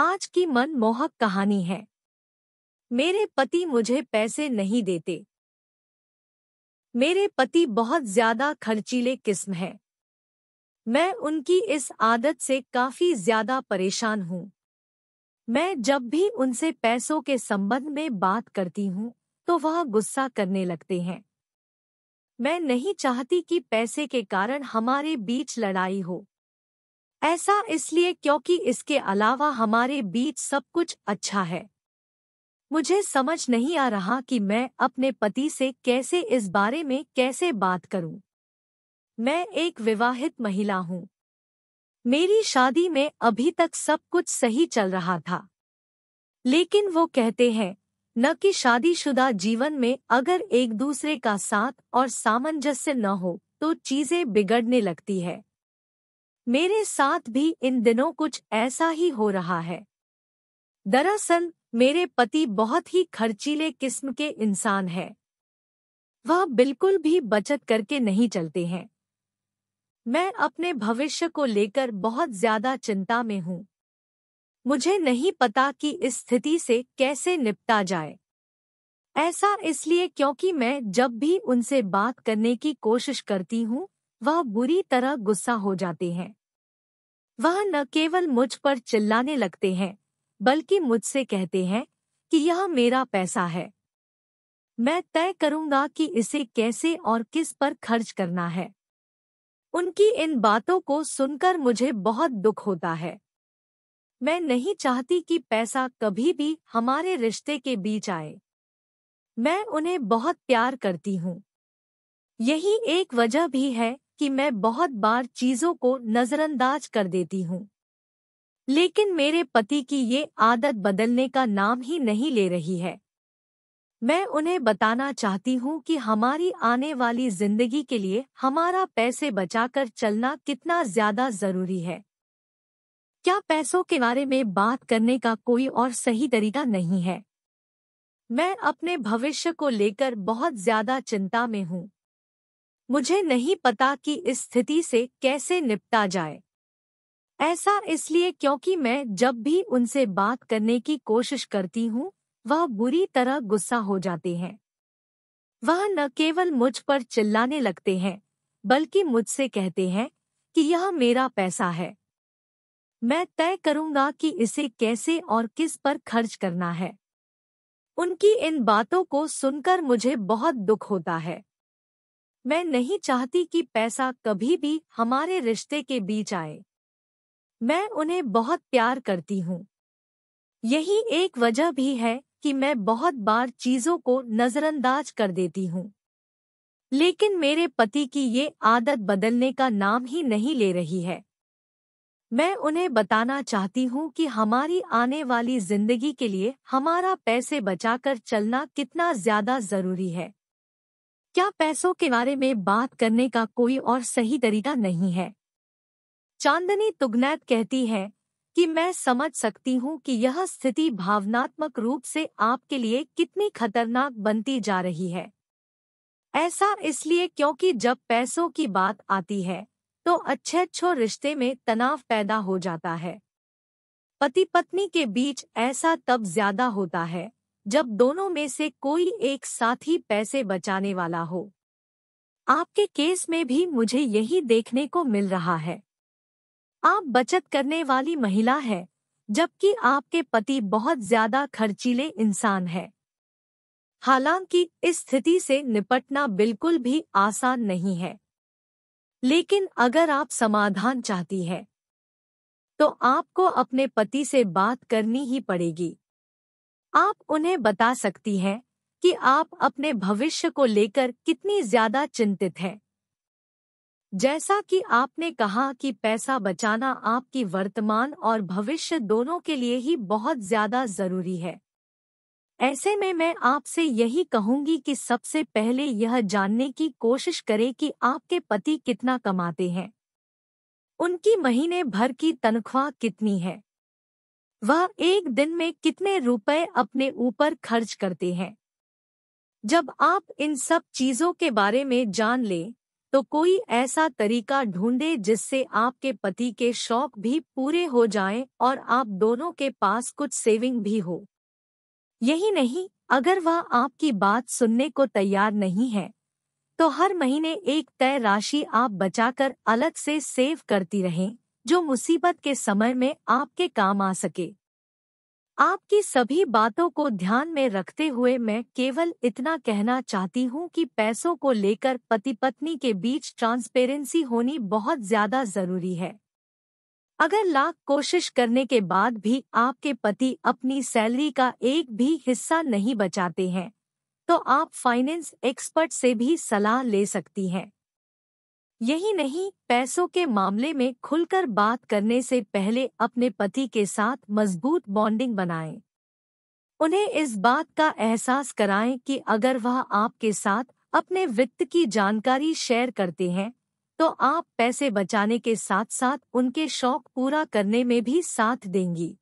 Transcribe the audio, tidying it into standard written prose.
आज की मनमोहक कहानी है। मेरे पति मुझे पैसे नहीं देते। मेरे पति बहुत ज्यादा खर्चीले किस्म है। मैं उनकी इस आदत से काफी ज्यादा परेशान हूँ। मैं जब भी उनसे पैसों के संबंध में बात करती हूँ तो वह गुस्सा करने लगते हैं। मैं नहीं चाहती कि पैसे के कारण हमारे बीच लड़ाई हो। ऐसा इसलिए क्योंकि इसके अलावा हमारे बीच सब कुछ अच्छा है। मुझे समझ नहीं आ रहा कि मैं अपने पति से कैसे इस बारे में कैसे बात करूं। मैं एक विवाहित महिला हूं। मेरी शादी में अभी तक सब कुछ सही चल रहा था। लेकिन वो कहते हैं न कि शादीशुदा जीवन में अगर एक दूसरे का साथ और सामंजस्य न हो तो चीजें बिगड़ने लगती है। मेरे साथ भी इन दिनों कुछ ऐसा ही हो रहा है। दरअसल मेरे पति बहुत ही खर्चीले किस्म के इंसान हैं। वह बिल्कुल भी बचत करके नहीं चलते हैं। मैं अपने भविष्य को लेकर बहुत ज्यादा चिंता में हूँ। मुझे नहीं पता कि इस स्थिति से कैसे निपटा जाए। ऐसा इसलिए क्योंकि मैं जब भी उनसे बात करने की कोशिश करती हूँ वह बुरी तरह गुस्सा हो जाते हैं। वह न केवल मुझ पर चिल्लाने लगते हैं बल्कि मुझसे कहते हैं कि यह मेरा पैसा है। मैं तय करूंगा कि इसे कैसे और किस पर खर्च करना है। उनकी इन बातों को सुनकर मुझे बहुत दुख होता है। मैं नहीं चाहती कि पैसा कभी भी हमारे रिश्ते के बीच आए। मैं उन्हें बहुत प्यार करती हूँ। यही एक वजह भी है कि मैं बहुत बार चीजों को नजरअंदाज कर देती हूँ। लेकिन मेरे पति की ये आदत बदलने का नाम ही नहीं ले रही है। मैं उन्हें बताना चाहती हूँ कि हमारी आने वाली जिंदगी के लिए हमारा पैसे बचाकर चलना कितना ज्यादा जरूरी है। क्या पैसों के बारे में बात करने का कोई और सही तरीका नहीं है? मैं अपने भविष्य को लेकर बहुत ज्यादा चिंता में हूँ। मुझे नहीं पता कि इस स्थिति से कैसे निपटा जाए। ऐसा इसलिए क्योंकि मैं जब भी उनसे बात करने की कोशिश करती हूँ वह बुरी तरह गुस्सा हो जाते हैं। वह न केवल मुझ पर चिल्लाने लगते हैं बल्कि मुझसे कहते हैं कि यह मेरा पैसा है। मैं तय करूंगा कि इसे कैसे और किस पर खर्च करना है। उनकी इन बातों को सुनकर मुझे बहुत दुख होता है। मैं नहीं चाहती कि पैसा कभी भी हमारे रिश्ते के बीच आए। मैं उन्हें बहुत प्यार करती हूँ। यही एक वजह भी है कि मैं बहुत बार चीजों को नजरअंदाज कर देती हूँ। लेकिन मेरे पति की ये आदत बदलने का नाम ही नहीं ले रही है। मैं उन्हें बताना चाहती हूँ कि हमारी आने वाली जिंदगी के लिए हमारा पैसे बचाकर चलना कितना ज्यादा जरूरी है। क्या पैसों के बारे में बात करने का कोई और सही तरीका नहीं है? चांदनी तुगनैत कहती है कि मैं समझ सकती हूँ कि यह स्थिति भावनात्मक रूप से आपके लिए कितनी खतरनाक बनती जा रही है। ऐसा इसलिए क्योंकि जब पैसों की बात आती है तो अच्छे रिश्ते में तनाव पैदा हो जाता है। पति पत्नी के बीच ऐसा तब ज्यादा होता है जब दोनों में से कोई एक साथी पैसे बचाने वाला हो। आपके केस में भी मुझे यही देखने को मिल रहा है। आप बचत करने वाली महिला है जबकि आपके पति बहुत ज्यादा खर्चीले इंसान है। हालांकि इस स्थिति से निपटना बिल्कुल भी आसान नहीं है। लेकिन अगर आप समाधान चाहती है तो आपको अपने पति से बात करनी ही पड़ेगी। आप उन्हें बता सकती हैं कि आप अपने भविष्य को लेकर कितनी ज्यादा चिंतित हैं। जैसा कि आपने कहा कि पैसा बचाना आपकी वर्तमान और भविष्य दोनों के लिए ही बहुत ज्यादा जरूरी है। ऐसे में मैं आपसे यही कहूंगी कि सबसे पहले यह जानने की कोशिश करें कि आपके पति कितना कमाते हैं। उनकी महीने भर की तनख्वाह कितनी है? वह एक दिन में कितने रुपए अपने ऊपर खर्च करते हैं? जब आप इन सब चीजों के बारे में जान लें तो कोई ऐसा तरीका ढूंढे जिससे आपके पति के शौक भी पूरे हो जाएं और आप दोनों के पास कुछ सेविंग भी हो। यही नहीं, अगर वह आपकी बात सुनने को तैयार नहीं है तो हर महीने एक तय राशि आप बचाकर अलग से सेव करती रहें, जो मुसीबत के समय में आपके काम आ सके। आपकी सभी बातों को ध्यान में रखते हुए मैं केवल इतना कहना चाहती हूँ कि पैसों को लेकर पति पत्नी के बीच ट्रांसपेरेंसी होनी बहुत ज्यादा जरूरी है। अगर लाख कोशिश करने के बाद भी आपके पति अपनी सैलरी का एक भी हिस्सा नहीं बचाते हैं, तो आप फाइनेंस एक्सपर्ट से भी सलाह ले सकती हैं। यही नहीं, पैसों के मामले में खुलकर बात करने से पहले अपने पति के साथ मजबूत बॉन्डिंग बनाएं। उन्हें इस बात का एहसास कराएं कि अगर वह आपके साथ अपने वित्त की जानकारी शेयर करते हैं तो आप पैसे बचाने के साथ साथ उनके शौक पूरा करने में भी साथ देंगी।